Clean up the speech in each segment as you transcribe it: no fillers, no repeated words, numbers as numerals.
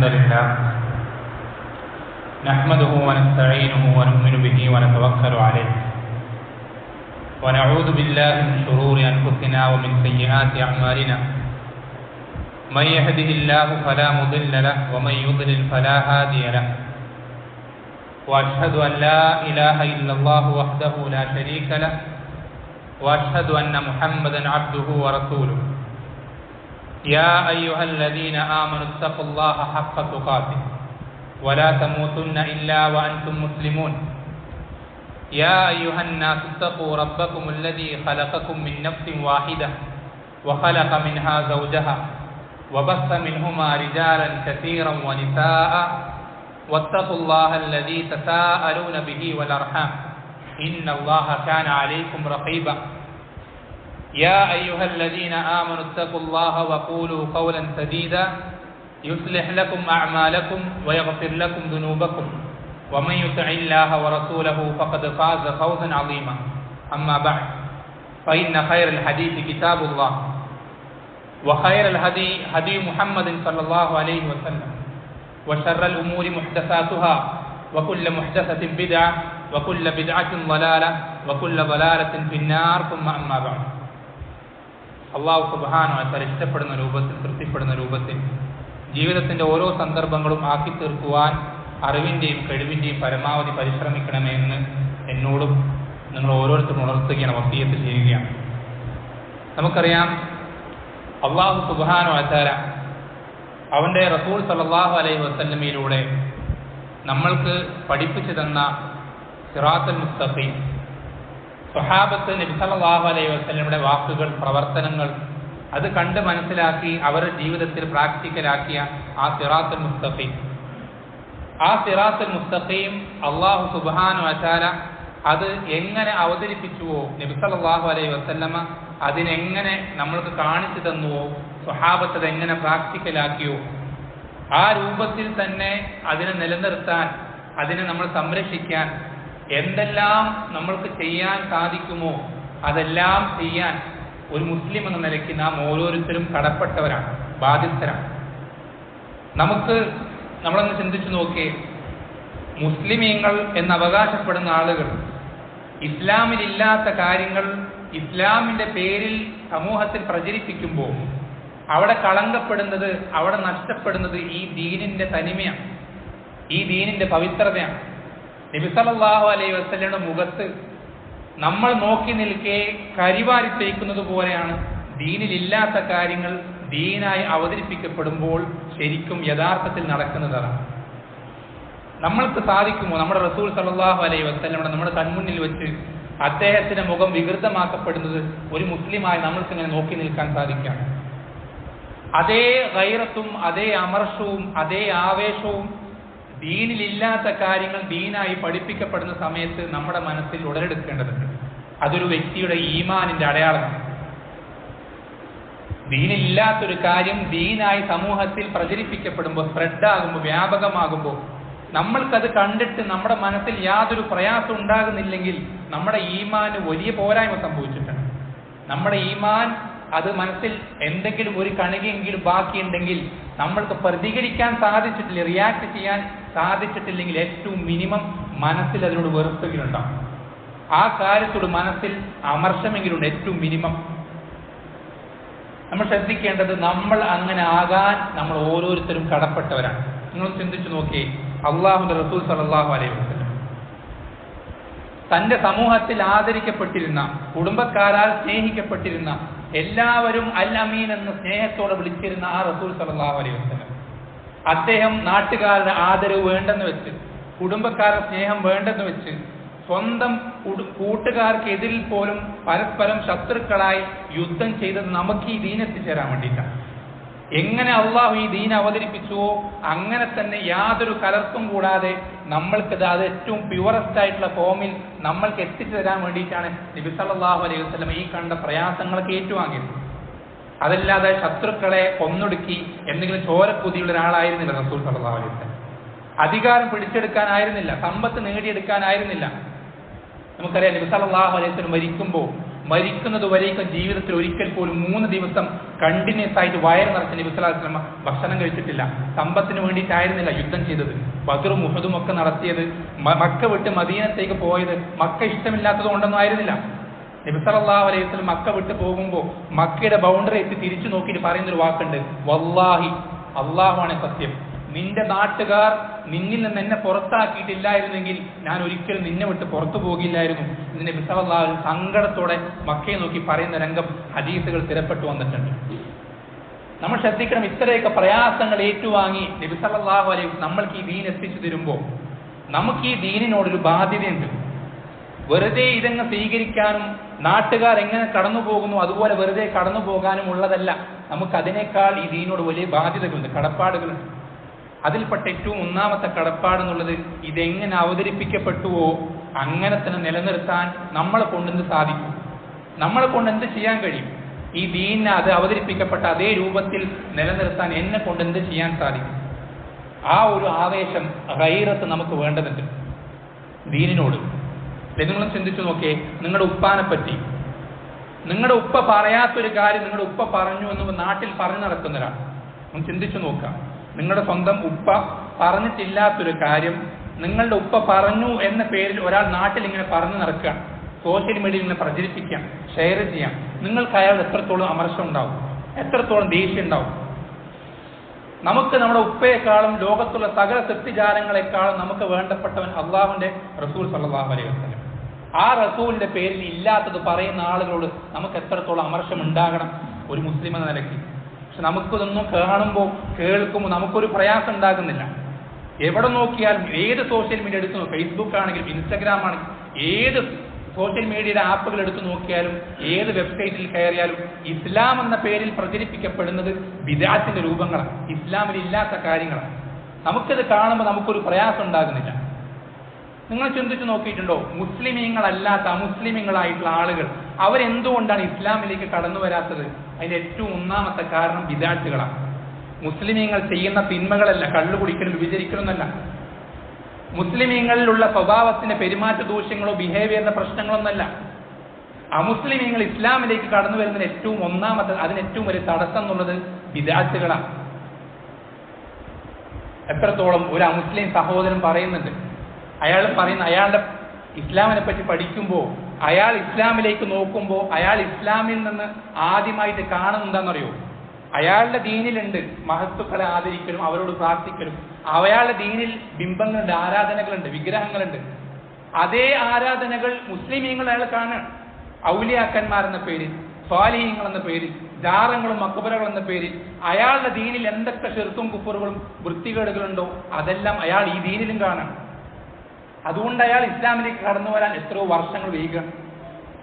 الحمد لله نحمده ونستعينه ونؤمن به ونتوكل عليه ونعوذ بالله من شرور أنفسنا ومن سيئات أعمالنا من يهده الله فلا مضل له ومن يضلل فلا هادي له وأشهد أن لا إله إلا الله وحده لا شريك له وأشهد أن محمدا عبده ورسوله يا أيها الذين آمنوا اتقوا الله حق تقاته ولا تموتن إلا وأنتم مسلمون يا أيها الناس اتقوا ربكم الذي خلقكم من نفس واحدة وخلق منها زوجها وبث منهما رجالا كثيرا ونساء واتقوا الله الذي تساءلون به والأرحام إن الله كان عليكم رقيبا يا أيها الذين آمنوا اتقوا الله وقولوا قولا سديدا يصلح لكم أعمالكم ويغفر لكم ذنوبكم ومن يطع الله ورسوله فقد فاز فوزا عظيما أما بعد فإن خير الحديث كتاب الله وخير الهدي هدي محمد صلى الله عليه وسلم وشر الأمور محدثاتها وكل محدثة بدعة وكل بدعة ضلالة وكل ضلالة في النار ثم أما بعد അള്ളാഹു സുബ്ഹാനഹു വ തആല ഇഷ്ടപ്പെടുന്ന രൂപത്തിൽ തൃപ്തിപ്പെടുന്ന രൂപത്തിൽ ജീവിതത്തിൻ്റെ ഓരോ സന്ദർഭങ്ങളും ആക്കി തീർക്കുവാൻ അറിവിൻ്റെയും കഴിവിൻ്റെയും പരമാവധി പരിശ്രമിക്കണമേ എന്ന് എന്നോടും നിങ്ങൾ ഓരോരുത്തരും ഉണർത്തുകയാണ്, വസിയത്ത് ചെയ്യുകയാണ്. നമുക്കറിയാം, അള്ളാഹു സുബ്ഹാനഹു വ തആല അവൻ്റെ റസൂൽ സല്ലല്ലാഹു അലൈഹി വസല്ലമയിലൂടെ നമ്മൾക്ക് പഠിപ്പിച്ചു തന്ന സിറാത്തുൽ മുസ്തഖീം, സ്വഹാബത്ത് നബി സല്ലല്ലാഹു അലൈഹി വസല്ലമയുടെ വാക്കുകൾ, പ്രവർത്തനങ്ങൾ അത് കണ്ട് മനസ്സിലാക്കി അവരുടെ ജീവിതത്തിൽ പ്രാക്ടിക്കലാക്കിയ ആ സിറാത്തുൽ മുസ്തഖീം, ആ സിറാത്തുൽ മുസ്തഖീം അല്ലാഹു സുബ്ഹാനഹു വ തആല അത് എങ്ങനെ അവതരിപ്പിച്ചുവോ, നബി സല്ലല്ലാഹു അലൈഹി വസല്ലമ അതിനെങ്ങനെ നമ്മൾക്ക് കാണിച്ചു തന്നുവോ, സ്വഹാബത്ത് അതെങ്ങനെ പ്രാക്ടിക്കലാക്കിയോ ആ രൂപത്തിൽ തന്നെ അതിനെ നിലനിർത്താൻ, അതിനെ നമ്മൾ സംരക്ഷിക്കാൻ എന്തെല്ലാം നമ്മൾക്ക് ചെയ്യാൻ സാധിക്കുമോ അതെല്ലാം ചെയ്യാൻ ഒരു മുസ്ലിം എന്ന നിലയ്ക്ക് നാം ഓരോരുത്തരും കടപ്പെട്ടവരാണ്, ബാധ്യസ്ഥരാണ്. നമ്മളൊന്ന് ചിന്തിച്ചു നോക്കിയേ, മുസ്ലിമീങ്ങൾ എന്ന് അവകാശപ്പെടുന്ന ആളുകൾ ഇസ്ലാമിലില്ലാത്ത കാര്യങ്ങൾ ഇസ്ലാമിൻ്റെ പേരിൽ സമൂഹത്തിൽ പ്രചരിപ്പിക്കുമ്പോൾ അവിടെ കളങ്കപ്പെടുന്നത്, അവിടെ നഷ്ടപ്പെടുന്നത് ഈ ദീനിൻ്റെ തനിമയാണ്, ഈ ദീനിൻ്റെ പവിത്രതയാണ്. നബി സല്ലല്ലാഹു അലൈഹി വസല്ലമയുടെ മുഖത്ത് നമ്മൾ നോക്കി നിൽക്കെ കരിവാരി തേക്കുന്നത് പോലെയാണ് ദീനിലില്ലാത്ത കാര്യങ്ങൾ ദീനായി അവതരിപ്പിക്കപ്പെടുമ്പോൾ ശരിക്കും യഥാർത്ഥത്തിൽ നടക്കുന്നതാണ്. നമ്മൾക്ക് സാധിക്കുമോ നമ്മുടെ റസൂൽ സല്ലല്ലാഹു അലൈഹി വസല്ലമയുടെ നമ്മുടെ കൺമുന്നിൽ വെച്ച് അദ്ദേഹത്തിന്റെ മുഖം വികൃതമാക്കപ്പെടുന്നത് ഒരു മുസ്ലിമായി നമ്മൾക്കിങ്ങനെ നോക്കി നിൽക്കാൻ സാധിക്കാം? അതേ ഗൈറത്തും അതേ അമർഷവും അതേ ആവേശവും ദീനിലില്ലാത്ത കാര്യങ്ങൾ ദീനായി പഠിപ്പിക്കപ്പെടുന്ന സമയത്ത് നമ്മുടെ മനസ്സിൽ ഉടലെടുക്കേണ്ടതുണ്ട്. അതൊരു വ്യക്തിയുടെ ഈമാനിന്റെ അടയാളമാണ്. ദീനിലില്ലാത്തൊരു കാര്യം ദീനായി സമൂഹത്തിൽ പ്രചരിപ്പിക്കപ്പെടുമ്പോൾ, സ്പ്രെഡാകുമ്പോൾ, വ്യാപകമാകുമ്പോൾ നമ്മൾക്കത് കണ്ടിട്ട് നമ്മുടെ മനസ്സിൽ യാതൊരു പ്രയാസം ഉണ്ടാകുന്നില്ലെങ്കിൽ നമ്മുടെ ഈമാന് വലിയ പോരായ്മ സംഭവിച്ചിട്ടുണ്ട്. നമ്മുടെ ഈമാൻ അത് മനസ്സിൽ എന്തെങ്കിലും ഒരു കണികയെങ്കിലും ബാക്കിയുണ്ടെങ്കിൽ നമ്മൾക്ക് പ്രതികരിക്കാൻ സാധിച്ചിട്ടില്ല, റിയാക്ട് ചെയ്യാൻ സാധിച്ചിട്ടില്ലെങ്കിൽ ഏറ്റവും മിനിമം മനസ്സിൽ അതിനോട് വെറുപ്പെങ്കിലുണ്ടാവും, ആ കാര്യത്തോട് മനസ്സിൽ അമർഷമെങ്കിലുണ്ട്, ഏറ്റവും മിനിമം. നമ്മൾ ശ്രദ്ധിക്കേണ്ടത്, നമ്മൾ അങ്ങനെ ആകാൻ നമ്മൾ ഓരോരുത്തരും കടപ്പെട്ടവരാണ്. നിങ്ങൾ ചിന്തിച്ചു നോക്കിയേ, അള്ളാഹുവിന്റെ റസൂൽ സല്ലല്ലാഹു അലൈഹി വസല്ലം തന്റെ സമൂഹത്തിൽ ആദരിക്കപ്പെട്ടിരുന്ന, കുടുംബക്കാരാൽ സ്നേഹിക്കപ്പെട്ടിരുന്ന, എല്ലാവരും അൽ അമീൻ എന്ന സ്നേഹത്തോടെ വിളിച്ചിരുന്ന ആ റസൂൽ സല്ലല്ലാഹു അലൈഹി വസല്ലം അദ്ദേഹം നാട്ടുകാരുടെ ആദരവ് വേണ്ടെന്ന് വെച്ച്, കുടുംബക്കാരുടെ സ്നേഹം വേണ്ടെന്ന് വെച്ച്, സ്വന്തം കൂട്ടുകാർക്കെതിരിൽ പോലും പരസ്പരം ശത്രുക്കളായി യുദ്ധം ചെയ്തത് നമുക്ക് ഈ ദീൻ എത്തിച്ചേരാൻ വേണ്ടിയിട്ടാണ്. എങ്ങനെ അള്ളാഹു ഈ ദീൻ അവതരിപ്പിച്ചുവോ അങ്ങനെ തന്നെ യാതൊരു കലർപ്പും കൂടാതെ നമ്മൾക്കത് അത് ഏറ്റവും പ്യുവറസ്റ്റ് ആയിട്ടുള്ള ഫോമിൽ നമ്മൾക്ക് എത്തിച്ചു തരാൻ വേണ്ടിയിട്ടാണ് നബി സല്ലല്ലാഹു അലൈഹി വസല്ലം ഈ കണ്ട പ്രയാസങ്ങളൊക്കെ ഏറ്റുവാങ്ങിയത്. അതല്ലാതെ ശത്രുക്കളെ കൊന്നൊടുക്കി എന്തെങ്കിലും ചോരക്കുതിയുള്ള ഒരാളായിരുന്നില്ല റസൂൽ സല്ലല്ലാഹു അലൈഹി വസല്ലം. അധികാരം പിടിച്ചെടുക്കാനായിരുന്നില്ല, സമ്പത്ത് നേടിയെടുക്കാനായിരുന്നില്ല. നമുക്കറിയാം, നബി സല്ലല്ലാഹു അലൈഹി വസല്ലം മരിക്കുമ്പോൾ മരിക്കുന്നത് വരേക്കും ജീവിതത്തിൽ ഒരിക്കൽ പോലും 3 ദിവസം കണ്ടിന്യൂസ് ആയിട്ട് വയറ് നിറച്ച് നബി സല്ലല്ലാഹു അലൈഹി വസല്ലം ഭക്ഷണം കഴിച്ചിട്ടില്ല. സമ്പത്തിന് വേണ്ടിയിട്ടായിരുന്നില്ല യുദ്ധം ചെയ്തത്. ബദറും ഉഹദും ഒക്കെ നടത്തിയത്, മക്ക വിട്ട് മദീനത്തേക്ക് പോയത് മക്ക ഇഷ്ടമില്ലാത്തത് കൊണ്ടൊന്നും ആയിരുന്നില്ല. നബി സല്ലല്ലാഹു അലൈഹി വസല്ലം മക്ക വിട്ട് പോകുമ്പോൾ മക്കയുടെ ബൗണ്ടറി എത്തി തിരിച്ചു നോക്കിയിട്ട് പറയുന്നൊരു വാക്കുണ്ട്, വല്ലാഹി, അള്ളാഹുവാണ് സത്യം, നിന്റെ നാട്ടുകാർ നിന്നിൽ നിന്ന് എന്നെ പുറത്താക്കിയിട്ടില്ലായിരുന്നെങ്കിൽ ഞാൻ ഒരിക്കലും നിന്നെ വിട്ട് പുറത്തു പോകില്ലായിരുന്നു. ഇത് നബി സല്ലല്ലാഹു അലൈഹി വസല്ലം സങ്കടത്തോടെ മക്കയെ നോക്കി പറയുന്ന രംഗം ഹദീസുകൾ സ്ഥിരപ്പെട്ടു വന്നിട്ടുണ്ട്. നമ്മൾ ശ്രദ്ധിക്കണം, ഇത്രയൊക്കെ പ്രയാസങ്ങൾ ഏറ്റുവാങ്ങി നബി സല്ലല്ലാഹു അലൈഹി വസല്ലം നമ്മൾക്ക് ഈ ദീൻ എത്തിച്ചു തരുമ്പോൾ നമുക്ക് ഈ ദീനിനോടൊരു ബാധ്യതയുണ്ട്. വെറുതെ ഇതങ്ങ് സ്വീകരിക്കാനും നാട്ടുകാർ എങ്ങനെ കടന്നു പോകുന്നു അതുപോലെ വെറുതെ കടന്നു പോകാനും ഉള്ളതല്ല. നമുക്ക് അതിനേക്കാൾ ഈ ദീനോട് വലിയ ബാധ്യതകളുണ്ട്, കടപ്പാടുകളുണ്ട്. അതിൽപ്പെട്ട ഏറ്റവും ഒന്നാമത്തെ കടപ്പാട് എന്നുള്ളത് ഇതെങ്ങനെ അവതരിപ്പിക്കപ്പെട്ടുവോ അങ്ങനെ തന്നെ നിലനിർത്താൻ നമ്മളെ കൊണ്ടെന്ത് സാധിക്കും, നമ്മളെ കൊണ്ട് എന്ത് ചെയ്യാൻ കഴിയും. ഈ ദീനിനെ അത് അവതരിപ്പിക്കപ്പെട്ട അതേ രൂപത്തിൽ നിലനിർത്താൻ എന്നെ കൊണ്ട് എന്ത് ചെയ്യാൻ സാധിക്കും. ആ ഒരു ആവേശം, ഗൈറത്ത് നമുക്ക് വേണ്ടതുണ്ട് ദീനിനോട്. നിങ്ങളും ചിന്തിച്ചു നോക്കിയേ, നിങ്ങളുടെ ഉപ്പാനെ പറ്റി നിങ്ങളുടെ ഉപ്പ പറയാത്തൊരു കാര്യം നിങ്ങളുടെ ഉപ്പ പറഞ്ഞു എന്ന് നാട്ടിൽ പറഞ്ഞു നടക്കുന്നൊരാൾ, ഒന്ന് ചിന്തിച്ചു നോക്കാം. നിങ്ങളുടെ സ്വന്തം ഉപ്പ പറഞ്ഞിട്ടില്ലാത്തൊരു കാര്യം നിങ്ങളുടെ ഉപ്പ പറഞ്ഞു എന്ന പേരിൽ ഒരാൾ നാട്ടിൽ ഇങ്ങനെ പറഞ്ഞു നടക്കുക, സോഷ്യൽ മീഡിയയിൽ ഇങ്ങനെ പ്രചരിപ്പിക്കാം, ഷെയർ ചെയ്യാം. നിങ്ങൾക്ക് അയാൾ എത്രത്തോളം അമർഷം ഉണ്ടാവും, എത്രത്തോളം ദേഷ്യം ഉണ്ടാവും. നമുക്ക് നമ്മുടെ ഉപ്പയെക്കാളും ലോകത്തുള്ള സകല സൃഷ്ടിജാലങ്ങളെക്കാളും നമുക്ക് വേണ്ടപ്പെട്ടവൻ അള്ളാഹുവിന്റെ റസൂൽ സല്ലല്ലാഹു അലൈഹി വസല്ലം. ആ റസൂലിന്റെ പേരിൽ ഇല്ലാത്തത് പറയുന്ന ആളുകളോട് നമുക്ക് എത്രത്തോളം അമർഷം ഉണ്ടാകണം ഒരു മുസ്ലിം എന്ന നിലയ്ക്ക്. പക്ഷെ നമുക്കിതൊന്നും കാണുമ്പോൾ കേൾക്കുമ്പോൾ നമുക്കൊരു പ്രയാസം ഉണ്ടാകുന്നില്ല. എവിടെ നോക്കിയാലും ഏത് സോഷ്യൽ മീഡിയ എടുത്തു, ഫേസ്ബുക്ക് ആണെങ്കിലും ഇൻസ്റ്റഗ്രാം ആണെങ്കിലും ഏത് സോഷ്യൽ മീഡിയയുടെ ആപ്പുകൾ എടുത്തു നോക്കിയാലും ഏത് വെബ്സൈറ്റിൽ കയറിയാലും ഇസ്ലാം എന്ന പേരിൽ പ്രചരിപ്പിക്കപ്പെടുന്നത് ബിദ്അത്തിന്റെ രൂപങ്ങളാണ്, ഇസ്ലാമിൽ ഇല്ലാത്ത കാര്യങ്ങളാണ്. നമുക്കിത് കാണുമ്പോൾ നമുക്കൊരു പ്രയാസം ഉണ്ടാകുന്നില്ല. നിങ്ങൾ ചിന്തിച്ചു നോക്കിയിട്ടുണ്ടോ, മുസ്ലിമീങ്ങളല്ലാത്ത അമുസ്ലിമീങ്ങളായിട്ടുള്ള ആളുകൾ അവരെന്തുകൊണ്ടാണ് ഇസ്ലാമിലേക്ക് കടന്നു വരാത്തത്? അതിന്റെ ഏറ്റവും ഒന്നാമത്തെ കാരണം ബിദ്അത്തുകളാണ്. മുസ്ലിമീങ്ങൾ ചെയ്യുന്ന തിന്മകളല്ല, കള്ളു കുടിക്കലും വിചരിക്കലൊന്നല്ല. മുസ്ലിമീങ്ങളിലുള്ള സ്വഭാവത്തിന്റെ പെരുമാറ്റ ദൂഷ്യങ്ങളോ ബിഹേവിയറിന്റെ പ്രശ്നങ്ങളൊന്നല്ല. അമുസ്ലിമീങ്ങൾ ഇസ്ലാമിലേക്ക് കടന്നു വരുന്നതിന് ഏറ്റവും ഒന്നാമത്തെ, അതിന് ഏറ്റവും വലിയ തടസ്സം എന്നുള്ളത് ബിദ്അത്തുകളാണ്. എത്രത്തോളം ഒരു അമുസ്ലിം സഹോദരൻ പറയുന്നുണ്ട്, അയാൾ പറയുന്ന അയാളുടെ ഇസ്ലാമിനെ പറ്റി പഠിക്കുമ്പോൾ അയാൾ ഇസ്ലാമിലേക്ക് നോക്കുമ്പോൾ അയാൾ ഇസ്ലാമിൽ നിന്ന് ആദ്യമായിട്ട് കാണുന്നുണ്ടെന്നറിയോ, അയാളുടെ ദീനിലുണ്ട് മഹത്തുക്കളെ ആദരിക്കലും അവരോട് പ്രാർത്ഥിക്കലും. അയാളുടെ ദീനിൽ ബിംബങ്ങളുണ്ട്, ആരാധനകളുണ്ട്, വിഗ്രഹങ്ങളുണ്ട്. അതേ ആരാധനകൾ മുസ്ലിമീങ്ങൾ അയാൾ കാണുകയാണ്. ഔലിയാക്കന്മാരെന്ന പേരിൽ, സ്വാലിഹീങ്ങൾ എന്ന പേരിൽ, ജാറങ്ങളും മക്ബറകൾ എന്ന പേരിൽ അയാളുടെ ദീനിൽ എന്തൊക്കെ ഷിർക്കും കുഫറുകളും വൃത്തികേടുകളുണ്ടോ അതെല്ലാം അയാൾ ഈ ദീനിലും കാണാം. അതുകൊണ്ട് അയാൾ ഇസ്ലാമിലേക്ക് കടന്നു വരാൻ എത്രയോ വർഷങ്ങൾ വൈകുകയാണ്.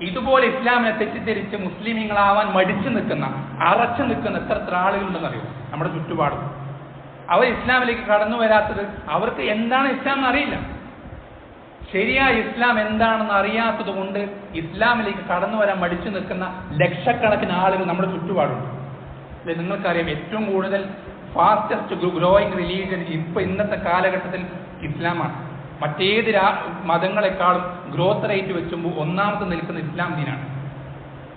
ഇതുപോലെ ഇസ്ലാമിനെ തെറ്റിദ്ധരിച്ച് മുസ്ലിമീങ്ങളാവാൻ മടിച്ചു നിൽക്കുന്ന, അറച്ചു നിൽക്കുന്ന എത്ര ആളുകളുണ്ടെന്നറിയോ നമ്മുടെ ചുറ്റുപാടും. അവർ ഇസ്ലാമിലേക്ക് കടന്നു വരാത്തത് അവർക്ക് എന്താണ് ഇസ്ലാം എന്ന് അറിയില്ല. ശരിയായ ഇസ്ലാം എന്താണെന്ന് അറിയാത്തത് കൊണ്ട് ഇസ്ലാമിലേക്ക് കടന്നു വരാൻ മടിച്ചു നിൽക്കുന്ന ലക്ഷക്കണക്കിന് ആളുകൾ നമ്മുടെ ചുറ്റുപാടുണ്ട്. നിങ്ങൾക്കറിയാം, ഏറ്റവും കൂടുതൽ ഫാസ്റ്റസ്റ്റ് ഗ്രോയിങ് റിലീജിയൻ ഇന്നത്തെ കാലഘട്ടത്തിൽ ഇസ്ലാമാണ്. മറ്റേത് മതങ്ങളെക്കാളും ഗ്രോത്ത് റേറ്റ് വെച്ചുമ്പോൾ ഒന്നാമത് നിൽക്കുന്ന ഇസ്ലാം ദീനാണ്.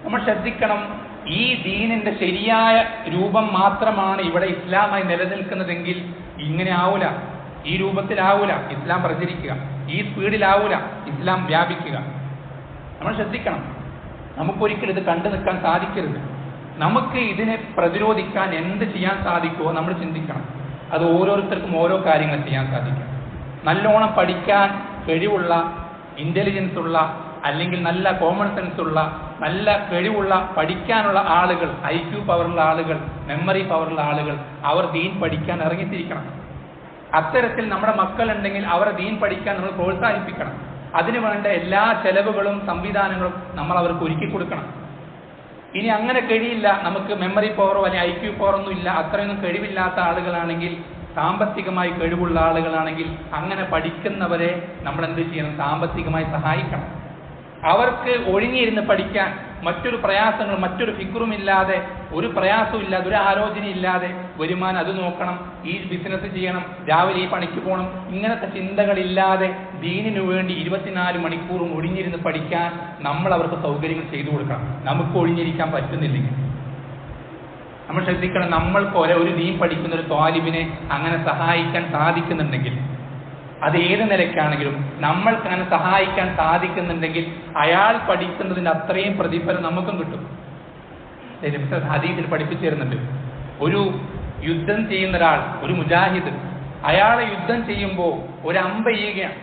നമ്മൾ ശ്രദ്ധിക്കണം, ഈ ദീനിന്റെ ശരിയായ രൂപം മാത്രമാണ് ഇവിടെ ഇസ്ലാമായി നിലനിൽക്കുന്നതെങ്കിൽ ഇങ്ങനെ ആവൂല, ഈ രൂപത്തിലാവൂല ഇസ്ലാം പ്രചരിക്കുക, ഈ സ്പീഡിലാവൂല ഇസ്ലാം വ്യാപിക്കുക. നമ്മൾ ശ്രദ്ധിക്കണം, നമുക്കൊരിക്കലും ഇത് കണ്ടു നിൽക്കാൻ സാധിക്കരുത്. നമുക്ക് ഇതിനെ പ്രതിരോധിക്കാൻ എന്ത് ചെയ്യാൻ സാധിക്കുമോ നമ്മൾ ചിന്തിക്കണം. അത് ഓരോരുത്തർക്കും ഓരോ കാര്യങ്ങൾ ചെയ്യാൻ സാധിക്കും. നല്ലോണം പഠിക്കാൻ കഴിവുള്ള, ഇന്റലിജൻസ് ഉള്ള, അല്ലെങ്കിൽ നല്ല കോമൺ സെൻസ് ഉള്ള, നല്ല കഴിവുള്ള, പഠിക്കാനുള്ള ആളുകൾ, IQ പവറുള്ള ആളുകൾ, മെമ്മറി പവറുള്ള ആളുകൾ, അവർ ദീൻ പഠിക്കാൻ ഇറങ്ങിത്തിരിക്കണം. അത്തരത്തിൽ നമ്മുടെ മക്കളുണ്ടെങ്കിൽ അവരെ ദീൻ പഠിക്കാൻ നമ്മൾ പ്രോത്സാഹിപ്പിക്കണം. അതിനു വേണ്ട എല്ലാ ചെലവുകളും സംവിധാനങ്ങളും നമ്മൾ അവർക്ക് ഒരുക്കി കൊടുക്കണം. ഇനി അങ്ങനെ കഴിയില്ല, നമുക്ക് മെമ്മറി പവറോ അല്ലെങ്കിൽ IQ പവറോ ഒന്നും ഇല്ല, അത്രയൊന്നും കഴിവില്ലാത്ത ആളുകളാണെങ്കിൽ, സാമ്പത്തികമായി കഴിവുള്ള ആളുകളാണെങ്കിൽ അങ്ങനെ പഠിക്കുന്നവരെ നമ്മൾ എന്ത് ചെയ്യണം? സാമ്പത്തികമായി സഹായിക്കണം. അവർക്ക് ഒഴിഞ്ഞിരുന്ന് പഠിക്കാൻ മറ്റൊരു പ്രയാസങ്ങളും മറ്റൊരു ഫിക്റും ഇല്ലാതെ, ഒരു പ്രയാസവും ഇല്ലാതെ, ഒരു ആലോചനയില്ലാതെ വരുമാനം അത് നോക്കണം, ഈ ബിസിനസ് ചെയ്യണം, രാവിലെ ഈ പണിക്ക് പോകണം, ഇങ്ങനത്തെ ചിന്തകളില്ലാതെ ദീനിനു വേണ്ടി 24 മണിക്കൂറും ഒഴിഞ്ഞിരുന്ന് പഠിക്കാൻ നമ്മൾ അവർക്ക് സൗകര്യങ്ങൾ ചെയ്തു കൊടുക്കണം. നമുക്ക് ഒഴിഞ്ഞിരിക്കാൻ പറ്റുന്നില്ലെങ്കിൽ നമ്മൾ ശ്രദ്ധിക്കണം. നമ്മൾക്ക് ഒരു ദീൻ പഠിക്കുന്ന ഒരു ത്വാലിബിനെ അങ്ങനെ സഹായിക്കാൻ സാധിക്കുന്നുണ്ടെങ്കിൽ, അത് ഏത് നിലയ്ക്കാണെങ്കിലും നമ്മൾക്ക് അങ്ങനെ സഹായിക്കാൻ സാധിക്കുന്നുണ്ടെങ്കിൽ അയാൾ പഠിക്കുന്നതിൻ്റെ അത്രയും പ്രതിഫലം നമുക്കും കിട്ടും. ഹദീസിൽ പഠിപ്പിച്ചു തരുന്നുണ്ട്, ഒരു യുദ്ധം ചെയ്യുന്ന ഒരാൾ, ഒരു മുജാഹിദ്, അയാളെ യുദ്ധം ചെയ്യുമ്പോൾ ഒരു അമ്പ ചെയ്യുകയാണ്.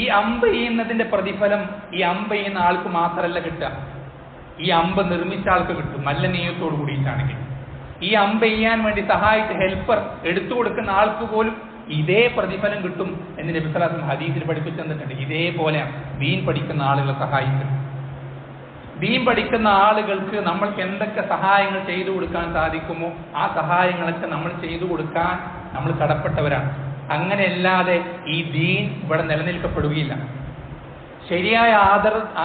ഈ അമ്പ ചെയ്യുന്നതിന്റെ പ്രതിഫലം ഈ അമ്പ ചെയ്യുന്ന ആൾക്ക് മാത്രമല്ല കിട്ടുക, ഈ അമ്പ് നിർമ്മിച്ച ആൾക്ക് കിട്ടും, നല്ല നിയമത്തോട് കൂടിയിട്ടാണെങ്കിൽ. ഈ അമ്പ ചെയ്യാൻ വേണ്ടി സഹായിച്ച ഹെൽപ്പർ എടുത്തു കൊടുക്കുന്ന ആൾക്ക് പോലും ഇതേ പ്രതിഫലം കിട്ടും എന്ന് നബി സല്ലല്ലാഹു അലൈഹി വസല്ലം ഹദീസിൽ പഠിപ്പിച്ചു തന്നിട്ടുണ്ട്. ഇതേപോലെ ദീൻ പഠിക്കുന്ന ആളുകളെ സഹായിക്കും. ദീൻ പഠിക്കുന്ന ആളുകൾക്ക് നമ്മൾക്ക് എന്തൊക്കെ സഹായങ്ങൾ ചെയ്തു കൊടുക്കാൻ സാധിക്കുമോ ആ സഹായങ്ങളൊക്കെ നമ്മൾ ചെയ്തു കൊടുക്കാൻ നമ്മൾ കടപ്പെട്ടവരാണ്. അങ്ങനെയല്ലാതെ ഈ ദീൻ ഇവിടെ നിലനിൽക്കപ്പെടുകയില്ല. ശരിയായ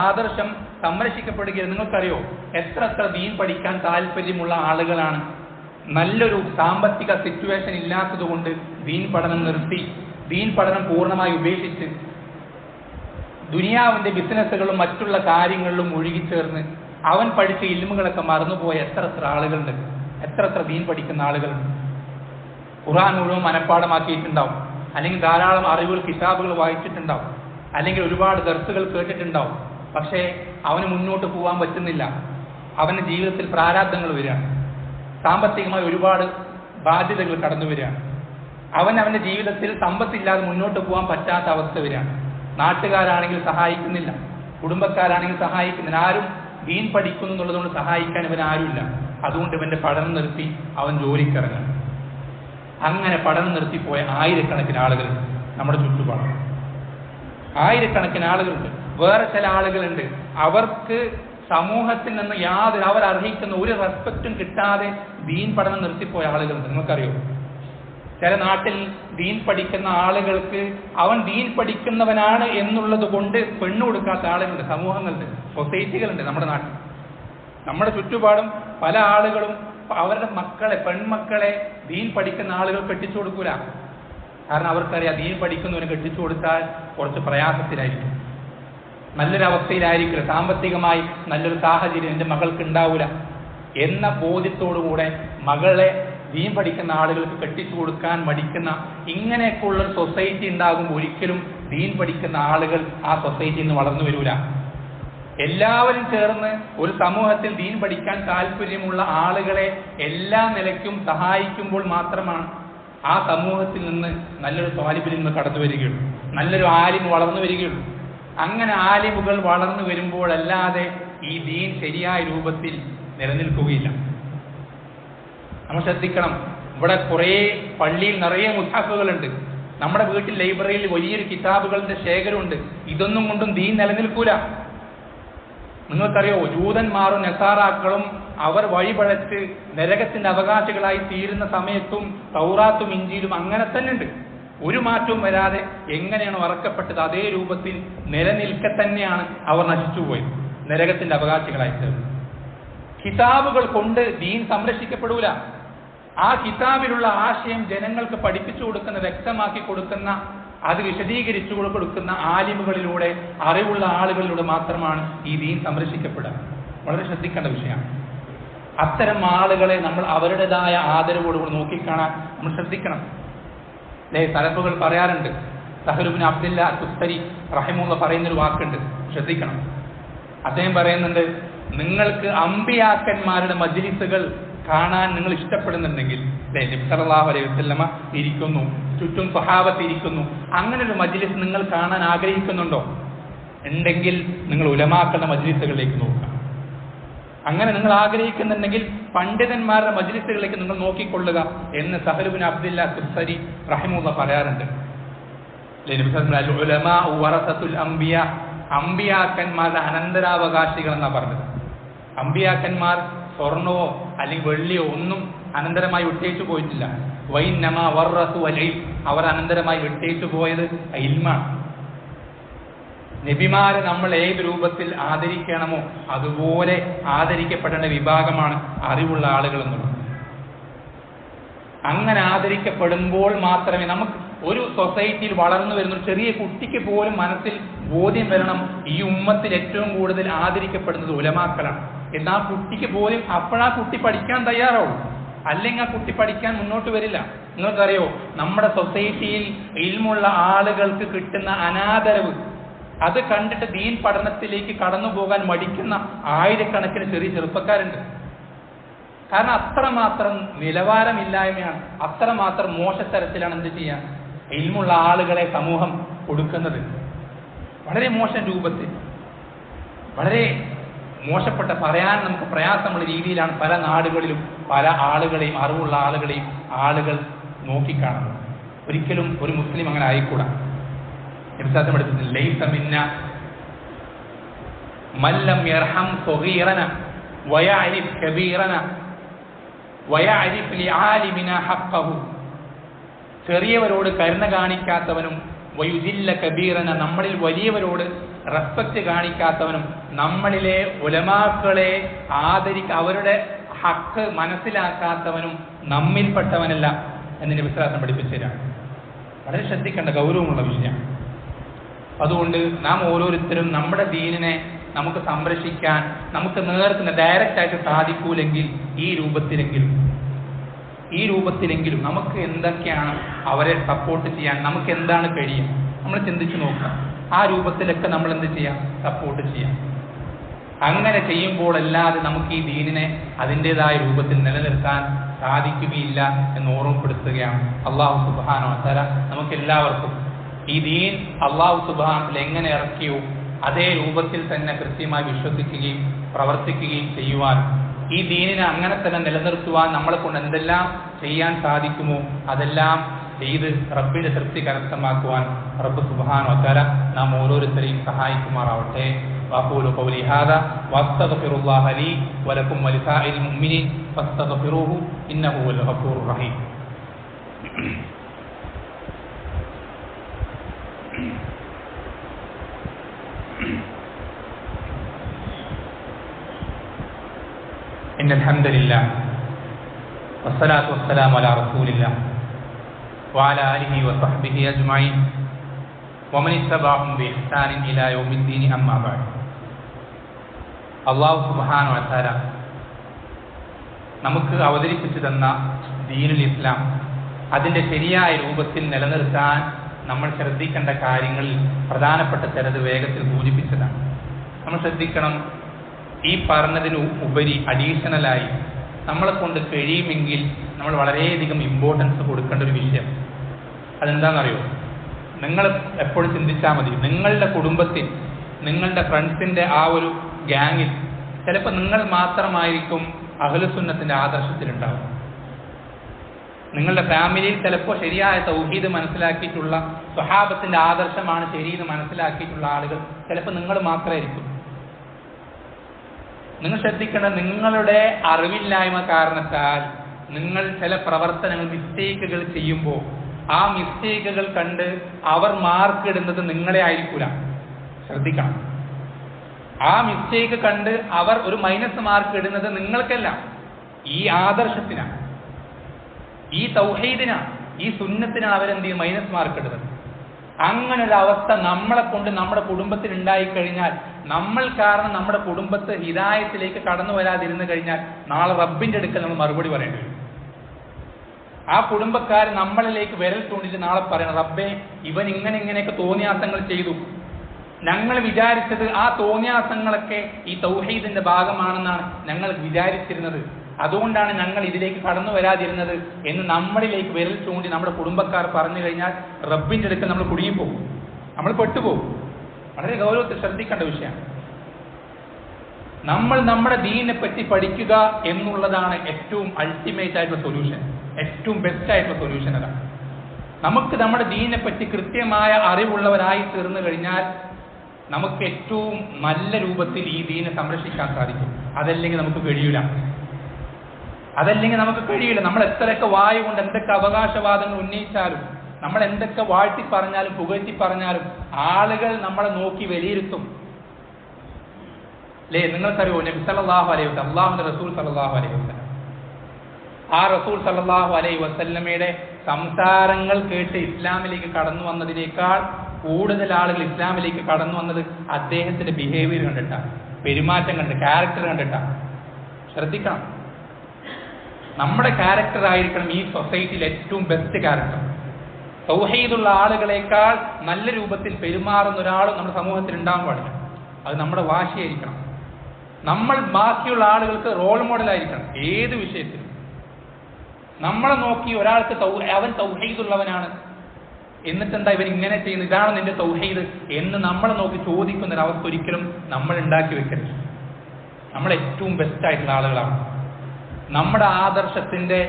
ആദർശം സംരക്ഷിക്കപ്പെടുകയില്ല. നിങ്ങൾക്കറിയോ എത്ര ദീൻ പഠിക്കാൻ താല്പര്യമുള്ള ആളുകളാണ് നല്ലൊരു സാമ്പത്തിക സിറ്റുവേഷൻ ഇല്ലാത്തത് കൊണ്ട് ദീൻ പഠനം നിർത്തി, ദീൻ പഠനം പൂർണ്ണമായി ഉപേക്ഷിച്ച് ദുനിയാവിന്റെ ബിസിനസ്സുകളും മറ്റുള്ള കാര്യങ്ങളിലും ഒഴുകിച്ചേർന്ന് അവൻ പഠിച്ച ഇൽമുകളൊക്കെ മറന്നുപോയ എത്ര ആളുകളുണ്ട്, എത്ര ദീൻ പഠിക്കുന്ന ആളുകളുണ്ട്. ഖുർആൻ മുഴുവൻ മനഃപ്പാഠമാക്കിയിട്ടുണ്ടാവും, അല്ലെങ്കിൽ ധാരാളം അറിവുകൾ കിതാബുകൾ വായിച്ചിട്ടുണ്ടാവും, അല്ലെങ്കിൽ ഒരുപാട് ദർസുകൾ കേട്ടിട്ടുണ്ടാവും. പക്ഷേ അവന് മുന്നോട്ട് പോകാൻ പറ്റുന്നില്ല. അവന്റെ ജീവിതത്തിൽ പ്രാരാബ്ധങ്ങൾ വരികയാണ്, സാമ്പത്തികമായി ഒരുപാട് ബാധ്യതകൾ കടന്നു വരികയാണ്. അവന്റെ ജീവിതത്തിൽ സമ്പത്തില്ലാതെ മുന്നോട്ട് പോകാൻ പറ്റാത്ത അവസ്ഥ വരികയാണ്. നാട്ടുകാരാണെങ്കിൽ സഹായിക്കുന്നില്ല, കുടുംബക്കാരാണെങ്കിൽ സഹായിക്കുന്നില്ല, ആരും ദീൻ പഠിക്കുന്നു എന്നുള്ളതുകൊണ്ട് സഹായിക്കാൻ ഇവൻ ആരുമില്ല. അതുകൊണ്ട് ഇവന്റെ പഠനം നിർത്തി അവൻ ജോലിക്കിറങ്ങും. അങ്ങനെ പഠനം നിർത്തിപ്പോയ ആയിരക്കണക്കിന് ആളുകളുണ്ട് നമ്മുടെ ചുറ്റുപാട്, ആയിരക്കണക്കിന് ആളുകളുണ്ട്. വേറെ ചില ആളുകളുണ്ട്, അവർക്ക് സമൂഹത്തിൽ നിന്ന് അവർ അർഹിക്കുന്ന ഒരു റെസ്പെക്റ്റും കിട്ടാതെ ദീൻ പഠനം നിർത്തിപ്പോയ ആളുകളുണ്ട്. നിങ്ങൾക്കറിയോ, ചില നാട്ടിൽ ദീൻ പഠിക്കുന്ന ആളുകൾക്ക് അവൻ ദീൻ പഠിക്കുന്നവനാണ് എന്നുള്ളത് കൊണ്ട് പെണ്ണു കൊടുക്കാത്ത ആളുകളുണ്ട്, സമൂഹങ്ങളുണ്ട്, സൊസൈറ്റികളുണ്ട് നമ്മുടെ നാട്ടിൽ. നമ്മുടെ ചുറ്റുപാടും പല ആളുകളും അവരുടെ മക്കളെ, പെൺമക്കളെ ദീൻ പഠിക്കുന്ന ആളുകൾ കെട്ടിച്ചു കൊടുക്കൂല. കാരണം അവർക്കറിയാം ദീൻ പഠിക്കുന്നവന് കെട്ടിച്ചു കൊടുത്താൽ കുറച്ച് പ്രയാസത്തിലായിരിക്കും, നല്ലൊരു അവസ്ഥയിലായിരിക്കില്ല, സാമ്പത്തികമായി നല്ലൊരു സാഹചര്യം എൻ്റെ മകൾക്ക് ഉണ്ടാവില്ല എന്ന ബോധ്യത്തോടുകൂടെ മകളെ ദീൻ പഠിക്കുന്ന ആളുകൾക്ക് കെട്ടിച്ചു കൊടുക്കാൻ മടിക്കുന്ന ഇങ്ങനെയൊക്കെയുള്ളൊരു സൊസൈറ്റി ഉണ്ടാകുമ്പോൾ ഒരിക്കലും ദീൻ പഠിക്കുന്ന ആളുകൾ ആ സൊസൈറ്റിയിൽ നിന്ന് വളർന്നു വരൂല. എല്ലാവരും ചേർന്ന് ഒരു സമൂഹത്തിൽ ദീൻ പഠിക്കാൻ താല്പര്യമുള്ള ആളുകളെ എല്ലാ നിലയ്ക്കും സഹായിക്കുമ്പോൾ മാത്രമാണ് ആ സമൂഹത്തിൽ നിന്ന് നല്ലൊരു ത്വാലിബിൽ നിന്ന് കടന്നു വരികയുള്ളൂ, നല്ലൊരു ആലിം വളർന്നു വരികയുള്ളൂ. അങ്ങനെ ആലിമുകൾ വളർന്നു വരുമ്പോഴല്ലാതെ ഈ ദീൻ ശരിയായ രൂപത്തിൽ നിലനിൽക്കുകയില്ല. നമ്മൾ ശ്രദ്ധിക്കണം. ഇവിടെ കുറേ പള്ളിയിൽ നിറയെ മുസ്ഹഫുകളുണ്ട്, നമ്മുടെ വീട്ടിൽ ലൈബ്രറിയിൽ വലിയൊരു കിതാബുകളുടെ ശേഖരമുണ്ട്. ഇതൊന്നും കൊണ്ടും ദീൻ നിലനിൽക്കൂല. നിങ്ങൾക്കറിയോ, ജൂതന്മാരും നസാറാക്കളും അവർ വഴിപഴച്ച് നരകത്തിന്റെ അവകാശികളായി തീരുന്ന സമയത്തും തൗറാത്തും ഇഞ്ചിയിലും അങ്ങനെ തന്നെ ഉണ്ട്. ഒരു മാറ്റവും വരാതെ എങ്ങനെയാണ് വറക്കപ്പെട്ടത് അതേ രൂപത്തിൽ നിലനിൽക്കെ തന്നെയാണ് അവർ നശിച്ചുപോയത്, നരകത്തിന്റെ അവകാശികളായി തീർന്നു. കിതാബുകൾ കൊണ്ട് ദീൻ സംരക്ഷിക്കപ്പെടൂല. ആ കിതാബിലുള്ള ആശയം ജനങ്ങൾക്ക് പഠിപ്പിച്ചു കൊടുക്കുന്ന, വ്യക്തമാക്കി കൊടുക്കുന്ന, അത് വിശദീകരിച്ചു കൊടുക്കുന്ന ആലിമുകളിലൂടെ, അറിവുള്ള ആളുകളിലൂടെ മാത്രമാണ് ഈ ദീൻ സംരക്ഷിക്കപ്പെടുക. വളരെ ശ്രദ്ധിക്കേണ്ട വിഷയമാണ്. അത്തരം ആളുകളെ നമ്മൾ അവരുടേതായ ആദരവോടുകൂടി നോക്കിക്കാണാൻ നമ്മൾ ശ്രദ്ധിക്കണം. സലഫുകൾ പറയാറുണ്ട്, സഹൽ ഇബ്നു അബ്ദുല്ല തുസ്തരി റഹിമഹുള്ള പറയുന്നൊരു വാക്കുണ്ട്, ശ്രദ്ധിക്കണം. അദ്ദേഹം പറയുന്നുണ്ട്, നിങ്ങൾക്ക് അമ്പിയാക്കന്മാരുടെ മജ്ലിസുകൾ കാണാൻ നിങ്ങൾ ഇഷ്ടപ്പെടുന്നുണ്ടെങ്കിൽ, നബി സല്ലല്ലാഹു അലൈഹി വസല്ലമ ഇരിക്കുന്നു, ചുറ്റും സ്വഹാബത്ത് ഇരിക്കുന്നു, അങ്ങനെ ഒരു മജ്ലിസ് നിങ്ങൾ കാണാൻ ആഗ്രഹിക്കുന്നുണ്ടോ? ഉണ്ടെങ്കിൽ നിങ്ങൾ ഉലമാക്കളുടെ മജ്ലിസുകളിലേക്ക് നോക്കുക. അങ്ങനെ നിങ്ങൾ ആഗ്രഹിക്കുന്നുണ്ടെങ്കിൽ പണ്ഡിതന്മാരുടെ മജ്ലിസുകളിലേക്ക് നിങ്ങൾ നോക്കിക്കൊള്ളുക എന്ന് സഹൽ ഇബ്നു അബ്ദുല്ല തുസ്തരി റഹിമഹുള്ള പറയാറുണ്ട്. അമ്പിയാക്കന്മാരുടെ അനന്തരാവകാശികൾ എന്നാ പറഞ്ഞത്. അമ്പിയാക്കന്മാർ സ്വർണവോ അല്ലെങ്കിൽ വെള്ളിയോ ഒന്നും അനന്തരമായി വിട്ടേച്ചു പോയിട്ടില്ല. വൈന്നമാ വറസു അൽ ഇൽം, അവർ അനന്തരമായി വിട്ടേച്ചു പോയത് ഇൽമാണ്. നബിമാരെ നമ്മൾ ഏത് രൂപത്തിൽ ആദരിക്കണമോ അതുപോലെ ആദരിക്കപ്പെടേണ്ട വിഭാഗമാണ് അറിവുള്ള ആളുകൾ എന്നുള്ളത്. അങ്ങനെ ആദരിക്കപ്പെടുമ്പോൾ മാത്രമേ നമുക്ക് ഒരു സൊസൈറ്റിയിൽ വളർന്നു വരുന്ന ഒരു ചെറിയ കുട്ടിക്ക് പോലും മനസ്സിൽ ബോധ്യം വരണം, ഈ ഉമ്മത്തിൽ ഏറ്റവും കൂടുതൽ ആദരിക്കപ്പെടുന്നത് ഉലമാക്കളാണ്. എന്നാൽ കുട്ടിക്ക് പോലും അപ്പോഴാ കുട്ടി പഠിക്കാൻ തയ്യാറാവും, അല്ലെങ്കിൽ ആ കുട്ടി പഠിക്കാൻ മുന്നോട്ട് വരില്ല. നിങ്ങൾക്കറിയോ, നമ്മുടെ സൊസൈറ്റിയിൽ ഇൽമുള്ള ആളുകൾക്ക് കിട്ടുന്ന അനാദരവ് അത് കണ്ടിട്ട് ദീൻ പഠനത്തിലേക്ക് കടന്നു പോകാൻ മടിക്കുന്ന ആയിരക്കണക്കിന് ചെറിയ ചെറുപ്പക്കാരുണ്ട്. കാരണം അത്രമാത്രം നിലവാരമില്ലായ്മയാണ്, അത്രമാത്രം മോശത്തരത്തിലാണ് എന്ത് ചെയ്യാൻ ഇൽമുള്ള ആളുകളെ സമൂഹം കൊടുക്കുന്നത്. വളരെ മോശം രൂപത്തിൽ, വളരെ മോശപ്പെട്ട, പറയാൻ നമുക്ക് പ്രയാസമുള്ള രീതിയിലാണ് പല നാടുകളിലും പല ആളുകളെയും, അറിവുള്ള ആളുകളെയും ആളുകൾ നോക്കിക്കാണുന്നത്. ഒരിക്കലും ഒരു മുസ്ലിം അങ്ങനെ ആയിക്കൂടാ. നബിസ്വല്ലല്ലാഹു അലൈഹി വസല്ലം ലൈസ മിന്ന മല്ലം യർഹം സഗീറന വയഅരിഫ് കബീറന വയഅരിഫ് ലിആലിമിന ഹഖ്ഖഹു. ചെറിയവരോട് കരുണ കാണിക്കാത്തവനും വയുദില്ല കബീറന, നമ്മളിൽ വലിയവരോട് റെസ്പെക്റ്റ് കാണിക്കാത്തവനും നമ്മളിലെ ഉലമാക്കളെ അവരുടെ ഹക്ക് മനസ്സിലാക്കാത്തവനും നമ്മിൽപ്പെട്ടവനല്ല എന്ന് നബി സ്വല്ലല്ലാഹു അലൈഹി വസല്ലം പഠിപ്പിച്ചതാണ്. വളരെ ശ്രദ്ധിക്കേണ്ട ഗൗരവമുള്ള വിഷയമാണ്. അതുകൊണ്ട് നാം ഓരോരുത്തരും നമ്മുടെ ദീനിനെ നമുക്ക് സംരക്ഷിക്കാൻ നമുക്ക് നേർക്കുന്ന ഡയറക്റ്റ് ആയിട്ട് സാധിക്കൂലെങ്കിൽ ഈ രൂപത്തിലെങ്കിലും നമുക്ക് എന്തൊക്കെയാണ് അവരെ സപ്പോർട്ട് ചെയ്യാൻ, നമുക്ക് എന്താണ് കഴിയുക, നമ്മൾ ചിന്തിച്ചു നോക്കാം. ആ രൂപത്തിലൊക്കെ നമ്മൾ എന്ത് ചെയ്യാം, സപ്പോർട്ട് ചെയ്യാം. അങ്ങനെ ചെയ്യുമ്പോഴല്ലാതെ നമുക്ക് ഈ ദീനിനെ അതിൻ്റെതായ രൂപത്തിൽ നിലനിർത്താൻ സാധിക്കുകയില്ല എന്ന് ഓർമ്മപ്പെടുത്തുകയാണ്. അള്ളാഹു സുബ്ഹാനഹു വ തആല നമുക്ക് എല്ലാവർക്കും ഈ ദീൻ അള്ളാഹു സുബ്ഹാനഹു വ തആല എങ്ങനെ ഇറക്കിയോ അതേ രൂപത്തിൽ തന്നെ കൃത്യമായി വിശ്വസിക്കുകയും പ്രവർത്തിക്കുകയും ചെയ്യുവാൻ, ഈ ദീനിനെ അങ്ങനെ തന്നെ നിലനിർത്തുവാൻ നമ്മളെ കൊണ്ട് എന്തെല്ലാം ചെയ്യാൻ സാധിക്കുമോ അതെല്ലാം ചെയ്ത് റബ്ബിന്റെ തൃപ്തി കരസ്ഥമാക്കുവാൻ റബ്ബ് സുബ്ഹാനഹു വ തആല നാം ഓരോരുത്തരെയും സഹായിക്കുമാറാവട്ടെ. വഖൂലു ഖൗലി ഹാദാ വസ്തഗ്ഫിറുല്ലാഹ ലീ വലക്കും വലിസാഇരിൽ മുഅ്മിനീൻ ഫസ്തഗ്ഫിറൂഹു ഇന്നഹു ഹുവൽ ഗഫൂറുർ റഹീം. إن الحمد لله والصلاة والسلام على رسول الله وعلى آله وصحبه أجمعين ومن اتبعهم بإحسان إلى يوم الدين أما بعد. അല്ലാഹു സുബ്ഹാനഹു വ തആല നമുക്ക് അവതരിപ്പിച്ചു തന്ന ദീനുൽ ഇസ്ലാം അതിൻ്റെ ശരിയായ രൂപത്തിൽ നിലനിർത്താൻ നമ്മൾ ശ്രദ്ധിക്കേണ്ട കാര്യങ്ങളിൽ പ്രധാനപ്പെട്ട ചിലത് വേഗത്തിൽ സൂചിപ്പിച്ചതാണ്. നമ്മൾ ശ്രദ്ധിക്കണം, ഈ പറഞ്ഞതിന് ഉപരി അഡീഷണലായി നമ്മളെ കൊണ്ട് കഴിയുമെങ്കിൽ നമ്മൾ വളരെയധികം ഇമ്പോർട്ടൻസ് കൊടുക്കേണ്ട ഒരു വിഷയം അതെന്താണെന്നറിയോ? നിങ്ങൾ എപ്പോഴും ചിന്തിച്ചാൽ മതി, നിങ്ങളുടെ കുടുംബത്തിൽ, നിങ്ങളുടെ ഫ്രണ്ട്സിൻ്റെ ആ ഒരു ഗ്യാങ്ങിൽ ചിലപ്പോൾ നിങ്ങൾ മാത്രമായിരിക്കും അഹ്ലുസുന്നത്തിൻ്റെ ആദർശത്തിലുണ്ടാവും. നിങ്ങളുടെ ഫാമിലിയിൽ ചിലപ്പോൾ ശരിയായ തൗഹീദ് മനസ്സിലാക്കിയിട്ടുള്ള സ്വഹാബത്തിന്റെ ആദർശമാണ് ശരിയെന്ന് മനസ്സിലാക്കിയിട്ടുള്ള ആളുകൾ ചിലപ്പോൾ നിങ്ങൾ മാത്രമായിരിക്കും. നിങ്ങൾ ശ്രദ്ധിക്കേണ്ടത്, നിങ്ങളുടെ അറിവില്ലായ്മ കാരണത്താൽ നിങ്ങൾ ചില പ്രവർത്തനങ്ങൾ, മിസ്റ്റേക്കുകൾ ചെയ്യുമ്പോൾ ആ മിസ്റ്റേക്കുകൾ കണ്ട് അവർ മാർക്ക് ഇടുന്നത് നിങ്ങളെ ആയിരിക്കൂല. ശ്രദ്ധിക്കണം, ആ മിസ്റ്റേക്ക് കണ്ട് അവർ ഒരു മൈനസ് മാർക്ക് ഇടുന്നത് നിങ്ങൾക്കല്ല, ഈ ആദർശത്തിനാണ്, ഈ തൗഹീദിനാണ്, ഈ സുന്നത്തിനാണ് അവരെന്ത് ചെയ്യും, മൈനസ് മാർക്ക് ഇടുന്നത്. അങ്ങനെ ഒരു അവസ്ഥ നമ്മളെ കൊണ്ട് നമ്മുടെ കുടുംബത്തിൽ ഉണ്ടായിക്കഴിഞ്ഞാൽ, നമ്മൾ കാരണം നമ്മുടെ കുടുംബത്ത് ഹിദായത്തിലേക്ക് കടന്നു വരാതിരുന്നു കഴിഞ്ഞാൽ നാളെ റബ്ബിന്റെ അടുക്കൽ നമ്മൾ മറുപടി പറയേണ്ടി വരും. ആ കുടുംബക്കാർ നമ്മളിലേക്ക് വിരൽ ചൂണ്ടിട്ട് നാളെ പറയണം, റബ്ബേ ഇവൻ ഇങ്ങനെയൊക്കെ തോന്നിയാസങ്ങൾ ചെയ്തു, ഞങ്ങൾ വിചാരിച്ചത് ആ തോന്നിയാസങ്ങളൊക്കെ ഈ തൗഹീദിന്റെ ഭാഗമാണെന്നാണ് ഞങ്ങൾ വിചാരിച്ചിരുന്നത്, അതുകൊണ്ടാണ് ഞങ്ങൾ ഇതിലേക്ക് കടന്നു വരാതിരുന്നത് എന്ന് നമ്മളിലേക്ക് വിരൽ ചൂണ്ടി നമ്മുടെ കുടുംബക്കാർ പറഞ്ഞു കഴിഞ്ഞാൽ റബ്ബിന്റെ അടുക്കൽ നമ്മൾ കുടുങ്ങിപ്പോകും, നമ്മൾ പെട്ടുപോകും. വളരെ ഗൗരവത്തിൽ ശ്രദ്ധിക്കേണ്ട വിഷയമാണ്. നമ്മൾ നമ്മുടെ ദീനിനെ പറ്റി പഠിക്കുക എന്നുള്ളതാണ് ഏറ്റവും അൾട്ടിമേറ്റ് ആയിട്ടുള്ള സൊല്യൂഷൻ, ഏറ്റവും ബെസ്റ്റ് ആയിട്ടുള്ള സൊല്യൂഷൻ. അതാണ് നമുക്ക് നമ്മുടെ ദീനിനെ പറ്റി കൃത്യമായ അറിവുള്ളവരായി തീർന്നു കഴിഞ്ഞാൽ നമുക്ക് ഏറ്റവും നല്ല രൂപത്തിൽ ഈ ദീനെ സംരക്ഷിക്കാൻ സാധിക്കും. അതല്ലെങ്കിൽ നമുക്ക് കഴിയില്ല. നമ്മൾ എത്രയൊക്കെ വായ കൊണ്ട് എന്തൊക്കെ അവകാശവാദങ്ങൾ ഉന്നയിച്ചാലും നമ്മൾ എന്തൊക്കെ വാഴ്ത്തി പറഞ്ഞാലും പുകഴ്ത്തി പറഞ്ഞാലും ആളുകൾ നമ്മളെ നോക്കി വിലയിരുത്തും. അല്ലേ? നിങ്ങൾക്കറിയോ, നബി സല്ലല്ലാഹു അലൈഹി വസല്ലം, അല്ലാഹുവിന്റെ റസൂൽ സല്ലല്ലാഹു അലൈഹി വസല്ലം, ആ റസൂൽ സല്ലല്ലാഹു അലൈഹി വസല്ലമയുടെ സംസാരങ്ങൾ കേട്ട് ഇസ്ലാമിലേക്ക് കടന്നു വന്നതിനേക്കാൾ കൂടുതൽ ആളുകൾ ഇസ്ലാമിലേക്ക് കടന്നു വന്നത് അദ്ദേഹത്തിന്റെ ബിഹേവിയർ കണ്ടിട്ടാണ്, പെരുമാറ്റം കണ്ടിട്ട്, ക്യാരക്ടർ കണ്ടിട്ടാണ്. ശ്രദ്ധിക്കണം, നമ്മുടെ ക്യാരക്ടർ ആയിരിക്കണം ഈ സൊസൈറ്റിയിൽ ഏറ്റവും ബെസ്റ്റ് ക്യാരക്ടർ. തൗഹീദുള്ള ആളുകളെക്കാൾ നല്ല രൂപത്തിൽ പെരുമാറുന്ന ഒരാളും നമ്മുടെ സമൂഹത്തിൽ ഉണ്ടാകാൻ പാടില്ല. അത് നമ്മുടെ വാശിയായിരിക്കണം. നമ്മൾ ബാക്കിയുള്ള ആളുകൾക്ക് റോൾ മോഡലായിരിക്കണം ഏത് വിഷയത്തിലും. നമ്മളെ നോക്കി ഒരാൾക്ക് അവൻ തൗഹീദുള്ളവനാണ്, എന്നിട്ടെന്താ ഇവൻ ഇങ്ങനെ ചെയ്യുന്നത്, ഇതാണ് നിന്റെ തൗഹീദ് എന്ന് നമ്മളെ നോക്കി ചോദിക്കുന്ന ഒരവസ്ഥ ഒരിക്കലും നമ്മൾ ഉണ്ടാക്കി വെക്കരുത്. നമ്മൾ ഏറ്റവും ബെസ്റ്റ് ആയിട്ടുള്ള ആളുകളാണ്. നമ്മുടെ ആദർശത്തിന്റെ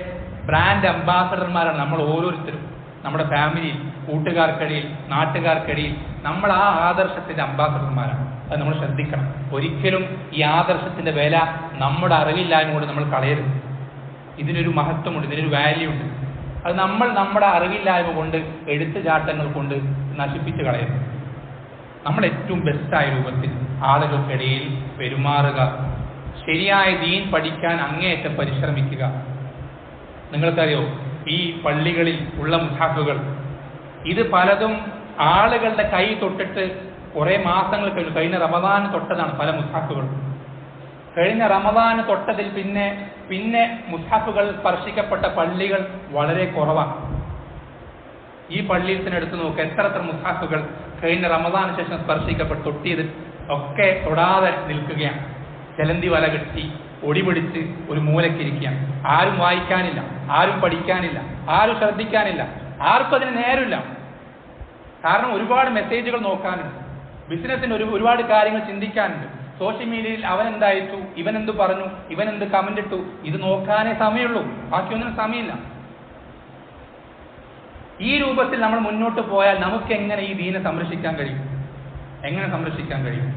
ബ്രാൻഡ് അംബാസഡർമാരാണ് നമ്മൾ ഓരോരുത്തരും. നമ്മുടെ ഫാമിലിയിൽ, കൂട്ടുകാർക്കിടയിൽ, നാട്ടുകാർക്കിടയിൽ നമ്മൾ ആ ആദർശത്തിന്റെ അംബാസഡർമാരാണ്. അത് നമ്മൾ ശ്രദ്ധിക്കണം. ഒരിക്കലും ഈ ആദർശത്തിന്റെ വില നമ്മുടെ അറിവില്ലായ്മ കൊണ്ട് നമ്മൾ കളയരുത്. ഇതിനൊരു മഹത്വമുണ്ട്, ഇതിനൊരു വാല്യൂ ഉണ്ട്. അത് നമ്മൾ നമ്മുടെ അറിവില്ലായ്മ കൊണ്ട്, എടുത്തുചാട്ടങ്ങൾ കൊണ്ട് നശിപ്പിച്ച് കളയരുത്. നമ്മൾ ഏറ്റവും ബെസ്റ്റായ രൂപത്തിൽ ആളുകൾക്കിടയിൽ പെരുമാറുക, ശരിയായ ദീൻ പഠിക്കാൻ അങ്ങേയറ്റം പരിശ്രമിക്കുക. നിങ്ങൾക്കറിയോ, ഈ പള്ളികളിൽ ഉള്ള മുസാഫുകൾ ഇത് പലതും ആളുകളുടെ കൈ തൊട്ടിട്ട് കുറെ മാസങ്ങൾ കഴിഞ്ഞു. കഴിഞ്ഞ റമദാന് തൊട്ടതാണ് പല മുസാഫുകളും. കഴിഞ്ഞ റമദാന് തൊട്ടതിൽ പിന്നെ മുസാഫുകൾ സ്പർശിക്കപ്പെട്ട പള്ളികൾ വളരെ കുറവാണ്. ഈ പള്ളിയിൽ തന്നെ എടുത്തു നോക്കുക, എത്ര മുസാഫുകൾ കഴിഞ്ഞ റമദാന് ശേഷം സ്പർശിക്കപ്പെട്ട് തൊട്ടിയത് ഒക്കെ തൊടാതെ നിൽക്കുകയാണ്. ചെലന്തി വല കെട്ടി ഒടിപിടിച്ച് ഒരു മൂലക്കിരിക്കുകയാണ്. ആരും വായിക്കാനില്ല, ആരും പഠിക്കാനില്ല, ആരും ശ്രദ്ധിക്കാനില്ല, ആർക്കും അതിന് നേരമില്ല. കാരണം ഒരുപാട് മെസ്സേജുകൾ നോക്കാനുണ്ട്, ബിസിനസ്സിന് ഒരുപാട് കാര്യങ്ങൾ ചിന്തിക്കാനുണ്ട്. സോഷ്യൽ മീഡിയയിൽ അവൻ എന്തായിട്ടു, ഇവൻ എന്ത് പറഞ്ഞു, ഇവൻ എന്ത് കമന്റ് ഇട്ടു, ഇത് നോക്കാനേ സമയമുള്ളൂ, ബാക്കിയൊന്നിനും സമയമില്ല. ഈ രൂപത്തിൽ നമ്മൾ മുന്നോട്ട് പോയാൽ നമുക്ക് എങ്ങനെ ഈ ദീനെ സംരക്ഷിക്കാൻ കഴിയും? എങ്ങനെ സംരക്ഷിക്കാൻ കഴിയും?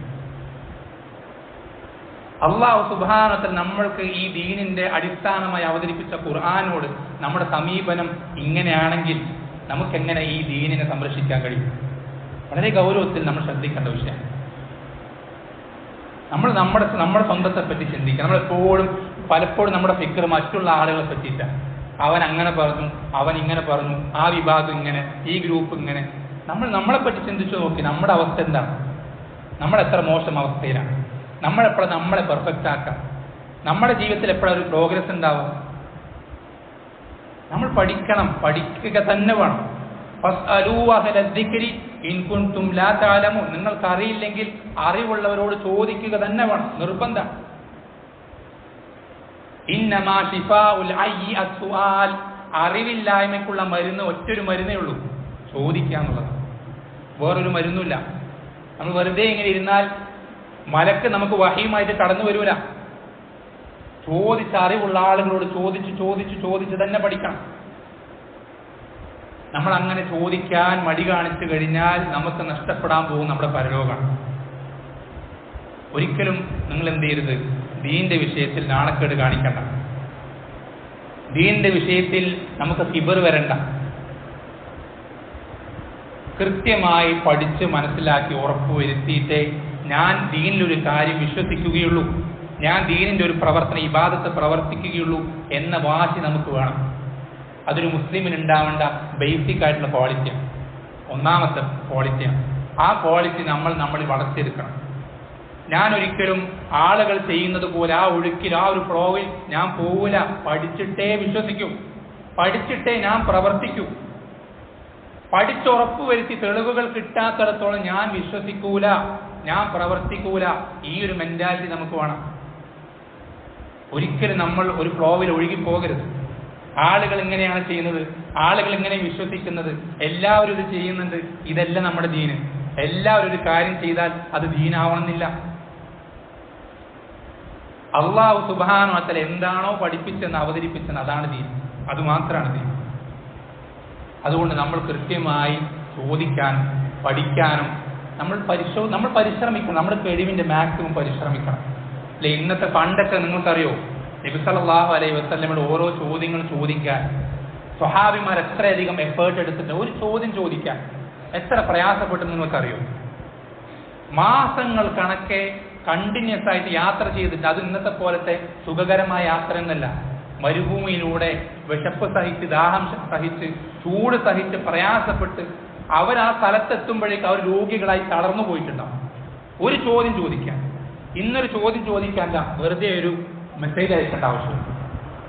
അല്ലാഹു സുബ്ഹാനഹു വ തആല നമ്മൾക്ക് ഈ ദീനിന്റെ അടിസ്ഥാനമായി അവതരിപ്പിച്ച ഖുർആനോട് നമ്മുടെ സമീപനം ഇങ്ങനെയാണെങ്കിൽ നമുക്കെങ്ങനെ ഈ ദീനിനെ സംരക്ഷിക്കാൻ കഴിയും? വളരെ ഗൗരവത്തിൽ നമ്മൾ ശ്രദ്ധിക്കേണ്ട വിഷയം. നമ്മൾ നമ്മുടെ സ്വന്തത്തെ പറ്റി ചിന്തിക്കുക. പലപ്പോഴും നമ്മുടെ ഫിക്ർ മറ്റുള്ള ആളുകളെ പറ്റിയിട്ടാണ്. അവൻ അങ്ങനെ പറഞ്ഞു, അവൻ ഇങ്ങനെ പറഞ്ഞു, ആ വിഭാഗം ഇങ്ങനെ, ഈ ഗ്രൂപ്പ് ഇങ്ങനെ. നമ്മളെ പറ്റി ചിന്തിച്ചു നോക്കി, നമ്മുടെ അവസ്ഥ എന്താണ്? നമ്മൾ എത്ര മോശം അവസ്ഥയിലാണ്? നമ്മളെപ്പോഴും നമ്മളെ പെർഫെക്റ്റ് ആക്കാം. നമ്മുടെ ജീവിതത്തിൽ എപ്പോഴും ഒരു പ്രോഗ്രസ് ഉണ്ടാവും. നമ്മൾ പഠിക്കണം, പഠിക്കുക തന്നെ വേണം. നിങ്ങൾക്ക് അറിയില്ലെങ്കിൽ അറിവുള്ളവരോട് ചോദിക്കുക തന്നെ വേണം, നിർബന്ധം. അറിവില്ലായ്മയ്ക്കുള്ള മരുന്ന് ഒറ്റൊരു മരുന്നേ ഉള്ളൂ, ചോദിക്കുക എന്നുള്ളത്. വേറൊരു മരുന്നില്ല. നമ്മൾ വെറുതെ ഇങ്ങനെ ഇരുന്നാൽ മലക്ക് നമുക്ക് വഹിയുമായിട്ട് കടന്നു വരൂല. അറിവുള്ള ആളുകളോട് ചോദിച്ച് തന്നെ പഠിക്കണം. നമ്മൾ അങ്ങനെ ചോദിക്കാൻ മടി കാണിച്ചു കഴിഞ്ഞാൽ നമുക്ക് നഷ്ടപ്പെടാൻ പോകും നമ്മുടെ പരലോകമാണ്. ഒരിക്കലും നിങ്ങൾ എന്ത് ചെയ്യരുത്, ദീന്റെ വിഷയത്തിൽ നാണക്കേട് കാണിക്കണ്ട. ദീന്റെ വിഷയത്തിൽ നമുക്ക് കിബർ വരണ്ട. കൃത്യമായി പഠിച്ച് മനസ്സിലാക്കി ഉറപ്പുവരുത്തിയിട്ടേ ഞാൻ ദീനിലൊരു കാര്യം വിശ്വസിക്കുകയുള്ളൂ, ഞാൻ ദീനിന്റെ ഒരു പ്രവർത്തനം, ഇബാദത്ത് പ്രവർത്തിക്കുകയുള്ളൂ എന്ന വാശി നമുക്ക് വേണം. അതൊരു മുസ്ലിമിന് ഉണ്ടാവേണ്ട ബേസിക് ആയിട്ടുള്ള ക്വാളിറ്റിയാണ്, ഒന്നാമത്തെ ക്വാളിറ്റിയാണ്. ആ ക്വാളിറ്റി നമ്മളിൽ വളർത്തിയെടുക്കണം. ഞാൻ ഒരിക്കലും ആളുകൾ ചെയ്യുന്നത് പോലെ ആ ഒഴുക്കിൽ, ആ ഒരു ഫ്ലോയിൽ ഞാൻ പോവില്ല. പഠിച്ചിട്ടേ വിശ്വസിക്കൂ, പഠിച്ചിട്ടേ ഞാൻ പ്രവർത്തിക്കൂ. പഠിച്ചുറപ്പ് വരുത്തി തെളിവുകൾ കിട്ടാത്തിടത്തോളം ഞാൻ വിശ്വസിക്കൂല, ഞാൻ പ്രവർത്തിക്കൂല. ഈ ഒരു മെന്റാലിറ്റി നമുക്ക് വേണം. ഒരിക്കലും നമ്മൾ ഒരു ഫ്ലോവിൽ ഒഴുകിപ്പോകരുത്. ആളുകൾ ഇങ്ങനെയാണ് ചെയ്യുന്നത്, ആളുകൾ ഇങ്ങനെ വിശ്വസിക്കുന്നത്, എല്ലാവരും ഇത് ചെയ്യുന്നുണ്ട്, ഇതല്ല നമ്മുടെ ദീന്. എല്ലാവരും ഒരു കാര്യം ചെയ്താൽ അത് ദീനാവണമെന്നില്ല. അല്ലാഹു സുബ്ഹാനഹു വ തആല എന്താണോ പഠിപ്പിച്ചെന്ന് അവതരിപ്പിച്ചെന്ന് അതാണ് ദീൻ, അത് മാത്രമാണ് ദീൻ. അതുകൊണ്ട് നമ്മൾ കൃത്യമായി ചോദിക്കാനും പഠിക്കാനും നമ്മൾ പരിശ്രമിക്കണം. നമ്മുടെ കഴിവിന്റെ മാക്സിമം പരിശ്രമിക്കണം. അല്ലെ, ഇന്നത്തെ പണ്ടൊക്കെ നിങ്ങൾക്കറിയോ, നബി സല്ലല്ലാഹു അലൈഹി വസല്ലമയുടെ ഓരോ ചോദ്യങ്ങൾ ചോദിക്കാൻ സ്വഹാബിമാർ എത്രയധികം എഫേർട്ട് എടുത്തിട്ട് ഒരു ചോദ്യം ചോദിക്കാൻ എത്ര പ്രയാസപ്പെട്ടെന്ന് നിങ്ങൾക്കറിയോ? മാസങ്ങൾ കണക്കെ കണ്ടിന്യൂസ് ആയിട്ട് യാത്ര ചെയ്തിട്ട്, അത് ഇന്നത്തെ പോലത്തെ സുഖകരമായ യാത്ര എന്നല്ല. മരുഭൂമിയിലൂടെ വിശപ്പ് സഹിച്ച്, ദാഹം സഹിച്ച്, ചൂട് സഹിച്ച്, പ്രയാസപ്പെട്ട് അവർ ആ സ്ഥലത്തെത്തുമ്പോഴേക്ക് അവർ രോഗികളായി തളർന്നു പോയിട്ടുണ്ടാവും. ഒരു ചോദ്യം ചോദിക്കാൻ, ഇന്നൊരു ചോദ്യം ചോദിക്കാല്ല, വെറുതെ ഒരു മെസ്സേജ് അയക്കേണ്ട ആവശ്യമില്ല.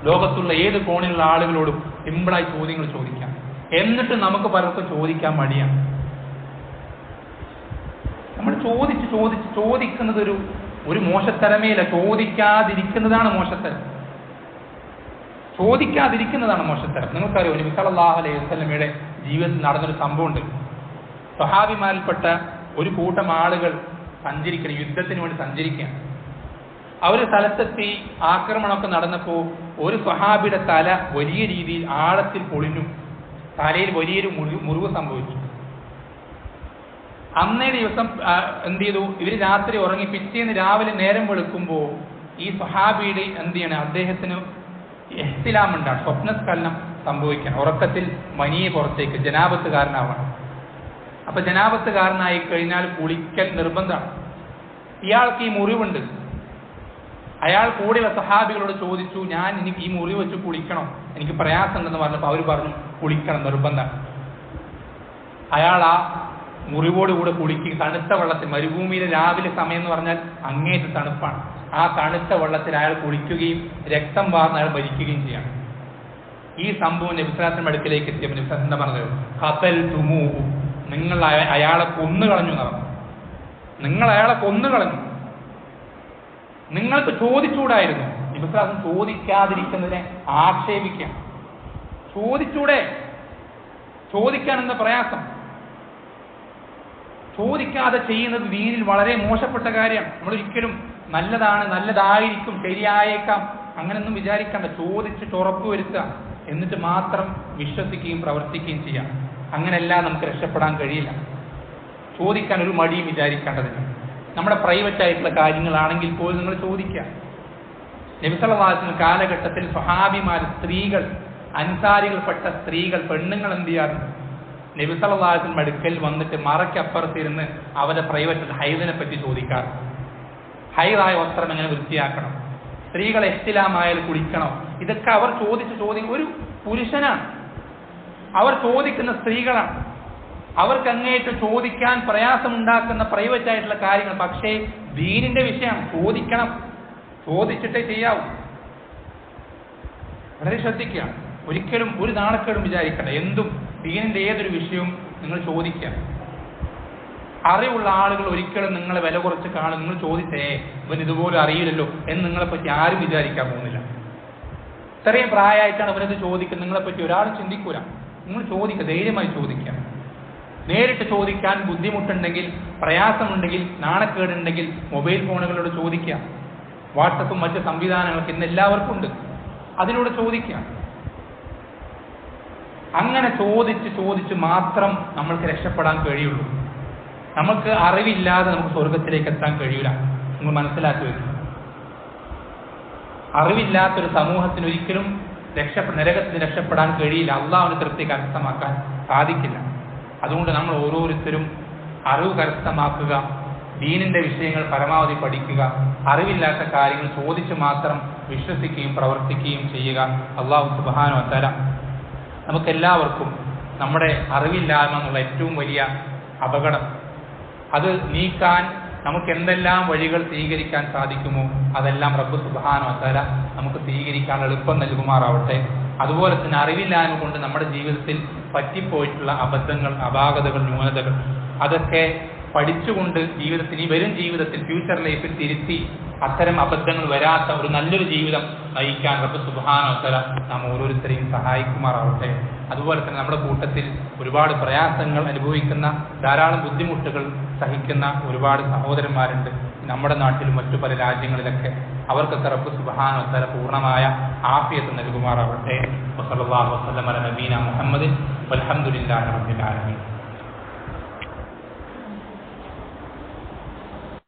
ലോകത്തുള്ള ഏത് കോണിലുള്ള ആളുകളോടും സിമ്പിളായി ചോദ്യങ്ങൾ ചോദിക്കാം. എന്നിട്ട് നമുക്ക് പലർക്കും ചോദിക്കാൻ മടിയാണ്. നമ്മൾ ചോദിക്കുന്നത് ഒരു മോശത്തരമേ ഇല്ല. ചോദിക്കാതിരിക്കുന്നതാണ് മോശത്തരം. നിങ്ങൾക്കറിയോ, നബി സല്ലല്ലാഹു അലൈഹി വസല്ലമയുടെ ജീവിതത്തിൽ നടന്നൊരു സംഭവമുണ്ട്. സ്വഹാബിമാരിൽപ്പെട്ട ഒരു കൂട്ടം ആളുകൾ യുദ്ധത്തിന് വേണ്ടി സഞ്ചരിക്കുകയാണ്. അവർ സ്ഥലത്തെത്തി ആക്രമണമൊക്കെ നടന്നപ്പോൾ ഒരു സ്വഹാബിയുടെ തല വലിയ രീതിയിൽ ആഴത്തിൽ പൊളിഞ്ഞു. തലയിൽ വലിയൊരു മുറിവ് സംഭവിച്ചു. അന്നേ ദിവസം എന്ത് ചെയ്തു? ഇവർ രാത്രി ഉറങ്ങി. പിറ്റേന്ന് രാവിലെ നേരം വെളുക്കുമ്പോൾ ഈ സ്വഹാബിയുടെ എന്ത് ചെയ്യണം, അദ്ദേഹത്തിന് ഇഹ്തിലാമുണ്ടാണ്, സ്വപ്നസ്ഖലനം സംഭവിക്കാൻ. ഉറക്കത്തിൽ മനിയെ പുറത്തേക്ക്, ജനാപത്തുകാരനാവണം. അപ്പൊ ജനാപത്തുകാരനായി കഴിഞ്ഞാൽ കുളിക്കൽ നിർബന്ധമാണ്. ഇയാൾക്ക് ഈ മുറിവുണ്ട്. അയാൾ കൂടെയുള്ള സഹാബികളോട് ചോദിച്ചു, എനിക്ക് ഈ മുറിവ് വെച്ച് കുളിക്കണം, എനിക്ക് പ്രയാസം ഉണ്ടെന്ന് പറഞ്ഞപ്പോൾ അവർ പറഞ്ഞു കുളിക്കണം, നിർബന്ധം. അയാൾ ആ മുറിവോടുകൂടെ കുളിക്കുക, തണുത്ത വെള്ളത്തിൽ. മരുഭൂമിയിലെ രാവിലെ സമയം എന്ന് പറഞ്ഞാൽ അങ്ങേറ്റ തണുപ്പാണ്. ആ തണുത്ത വെള്ളത്തിൽ അയാൾ കുളിക്കുകയും രക്തം വാർന്ന് അയാൾ മരിക്കുകയും ചെയ്യണം. ഈ സംഭവം നബി സല്ലല്ലാഹു അലൈഹി വസല്ലം അടുക്കലേക്ക് എത്തിയപ്പോൾ നബി സല്ലല്ലാഹു അലൈഹി വസല്ലം പറഞ്ഞത്, ഖതൽതുമൂഹു, നിങ്ങൾ അയാളെ കൊന്നുകളഞ്ഞു എന്നാണ്. നിങ്ങൾ അയാളെ കൊന്നുകളഞ്ഞു. നിങ്ങൾക്ക് ചോദിച്ചൂടായിരുന്നു. നബി സല്ലല്ലാഹു അലൈഹി വസല്ലം ചോദിക്കാതിരിക്കുന്നതിനെ ആക്ഷേപിക്കാം. ചോദിച്ചൂടെ? ചോദിക്കാൻ എന്താ പ്രയാസം? ചോദിക്കാതെ ചെയ്യുന്നത് ദീനിൽ വളരെ മോശപ്പെട്ട കാര്യമാണ്. നമ്മളൊരിക്കലും നല്ലതായിരിക്കും, ശരിയായേക്കാം, അങ്ങനെയൊന്നും വിചാരിക്കണ്ട. ചോദിച്ചിട്ട് ഉറപ്പുവരുത്തുക, എന്നിട്ട് മാത്രം വിശ്വസിക്കുകയും പ്രവർത്തിക്കുകയും ചെയ്യാം. അങ്ങനെയല്ല നമുക്ക് രക്ഷപ്പെടാൻ കഴിയില്ല. ചോദിക്കാൻ ഒരു മടിയും വിചാരിക്കേണ്ടതില്ല. നമ്മുടെ പ്രൈവറ്റ് ആയിട്ടുള്ള കാര്യങ്ങളാണെങ്കിൽ പോലും നിങ്ങൾ ചോദിക്കുക. നബി സല്ലല്ലാഹു അലൈഹി വസല്ലം കാലഘട്ടത്തിൽ സ്വഹാബിമാർ, സ്ത്രീകൾ, അൻസാരികൾപ്പെട്ട സ്ത്രീകൾ, പെണ്ണുങ്ങൾ എന്ത് ചെയ്യാറുണ്ട്? നബി സല്ലല്ലാഹു അലൈഹി വസല്ലം അടുക്കൽ വന്നിട്ട് മറയ്ക്കപ്പുറത്തിരുന്ന് അവരുടെ പ്രൈവറ്റ് ഹൈദിനെ പറ്റി ചോദിക്കാറ്. ഹൈദായ വസ്ത്രം എങ്ങനെ വൃത്തിയാക്കണം, സ്ത്രീകൾ ഇഹ്തിലാമായാൽ കുളിക്കണം, ഇതൊക്കെ അവർ ചോദിച്ച ഒരു പുരുഷനാണ്. അവർ ചോദിക്കുന്ന സ്ത്രീകളാണ്. അവർക്ക് അങ്ങേറ്റ് ചോദിക്കാൻ പ്രയാസമുണ്ടാക്കുന്ന പ്രൈവറ്റ് ആയിട്ടുള്ള കാര്യങ്ങൾ. പക്ഷേ ദീനിന്റെ വിഷയമാണ്, ചോദിക്കണം, ചോദിച്ചിട്ടേ ചെയ്യാവൂ. വളരെ ശ്രദ്ധിക്കുക. ഒരിക്കലും ഒരു നാണക്കേടും വിചാരിക്കണ്ട. എന്തും ദീനിന്റെ ഏതൊരു വിഷയവും നിങ്ങൾ ചോദിക്കുക. അറിവുള്ള ആളുകൾ ഒരിക്കലും നിങ്ങളെ വില കുറച്ച് കാണും. നിങ്ങൾ ചോദിച്ചേ ഇവൻ ഇതുപോലും അറിയില്ലല്ലോ എന്ന് നിങ്ങളെപ്പറ്റി ആരും വിചാരിക്കാൻ പോകുന്നില്ല. ഇത്രയും പ്രായമായിട്ടാണ് അവരത് ചോദിക്കുന്നത്. നിങ്ങളെപ്പറ്റി ഒരാളും ചിന്തിക്കൂല. നിങ്ങൾ ചോദിക്കുക, ധൈര്യമായി ചോദിക്കുക. നേരിട്ട് ചോദിക്കാൻ ബുദ്ധിമുട്ടുണ്ടെങ്കിൽ, പ്രയാസമുണ്ടെങ്കിൽ, നാണക്കേടുണ്ടെങ്കിൽ മൊബൈൽ ഫോണുകളോട് ചോദിക്കുക. വാട്സപ്പും മറ്റ് സംവിധാനങ്ങളൊക്കെ ഇന്ന് എല്ലാവർക്കും ഉണ്ട്, അതിലൂടെ ചോദിക്കുക. അങ്ങനെ ചോദിച്ച് മാത്രം നമ്മൾക്ക് രക്ഷപ്പെടാൻ കഴിയുള്ളൂ. നമുക്ക് അറിവില്ലാതെ നമുക്ക് സ്വർഗത്തിലേക്ക് എത്താൻ കഴിയില്ല. നിങ്ങൾ മനസ്സിലാക്കി വെക്കുക. അറിവില്ലാത്തൊരു സമൂഹത്തിന് ഒരിക്കലും നരകത്തിന് രക്ഷപ്പെടാൻ കഴിയില്ല. അള്ളാഹുവിന്റെ തൃപ്തി കരസ്ഥമാക്കാൻ സാധിക്കില്ല. അതുകൊണ്ട് നമ്മൾ ഓരോരുത്തരും അറിവ് കരസ്ഥമാക്കുക, ദീനിന്റെ വിഷയങ്ങൾ പരമാവധി പഠിക്കുക, അറിവില്ലാത്ത കാര്യങ്ങൾ ചോദിച്ച് മാത്രം വിശ്വസിക്കുകയും പ്രവർത്തിക്കുകയും ചെയ്യുക. അള്ളാഹു സുബ്ഹാനഹു വ തആല നമുക്കെല്ലാവർക്കും നമ്മുടെ അറിവില്ലായ്മ എന്നുള്ള ഏറ്റവും വലിയ അപകടം, അത് നീക്കാൻ നമുക്ക് എന്തെല്ലാം വഴികൾ സ്വീകരിക്കാൻ സാധിക്കുമോ അതെല്ലാം റബ്ബ് സുബ്ഹാനഹു വ തആല നമുക്ക് സ്വീകരിക്കാൻ എളുപ്പം നൽകുമാറാവട്ടെ. അതുപോലെ തന്നെ അറിവില്ലായ്മ കൊണ്ട് നമ്മുടെ ജീവിതത്തിൽ പറ്റിപ്പോയിട്ടുള്ള അബദ്ധങ്ങൾ, അപാകതകൾ, ന്യൂനതകൾ അതൊക്കെ പഠിച്ചുകൊണ്ട് വരും ജീവിതത്തിൽ ഫ്യൂച്ചർ ലൈഫിൽ തിരുത്തി അത്തരം അബദ്ധങ്ങൾ വരാത്ത ഒരു നല്ലൊരു ജീവിതം നയിക്കാൻ റബ്ബ് സുബ്ഹാനഹു വ തആല നാം ഓരോരുത്തരെയും സഹായിക്കുമാറാവട്ടെ. അതുപോലെ തന്നെ നമ്മുടെ കൂട്ടത്തിൽ ഒരുപാട് പ്രയാസങ്ങൾ അനുഭവിക്കുന്ന, ധാരാളം ബുദ്ധിമുട്ടുകൾ സഹിക്കുന്ന ഒരുപാട് സഹോദരന്മാരുണ്ട് നമ്മുടെ നാട്ടിലും മറ്റു പല രാജ്യങ്ങളിലൊക്കെ. അവർക്കൊക്കെ റബ്ബ് സുബ്ഹാനഹു വ തആല പൂർണ്ണമായ ആഫിയത്ത് നൽകുമാറാവട്ടെ. വസല്ലല്ലാഹു വസല്ലമ അലാ നബീന മുഹമ്മദിൻ വൽഹംദുലില്ലാഹി റബ്ബിൽ ആലമീൻ.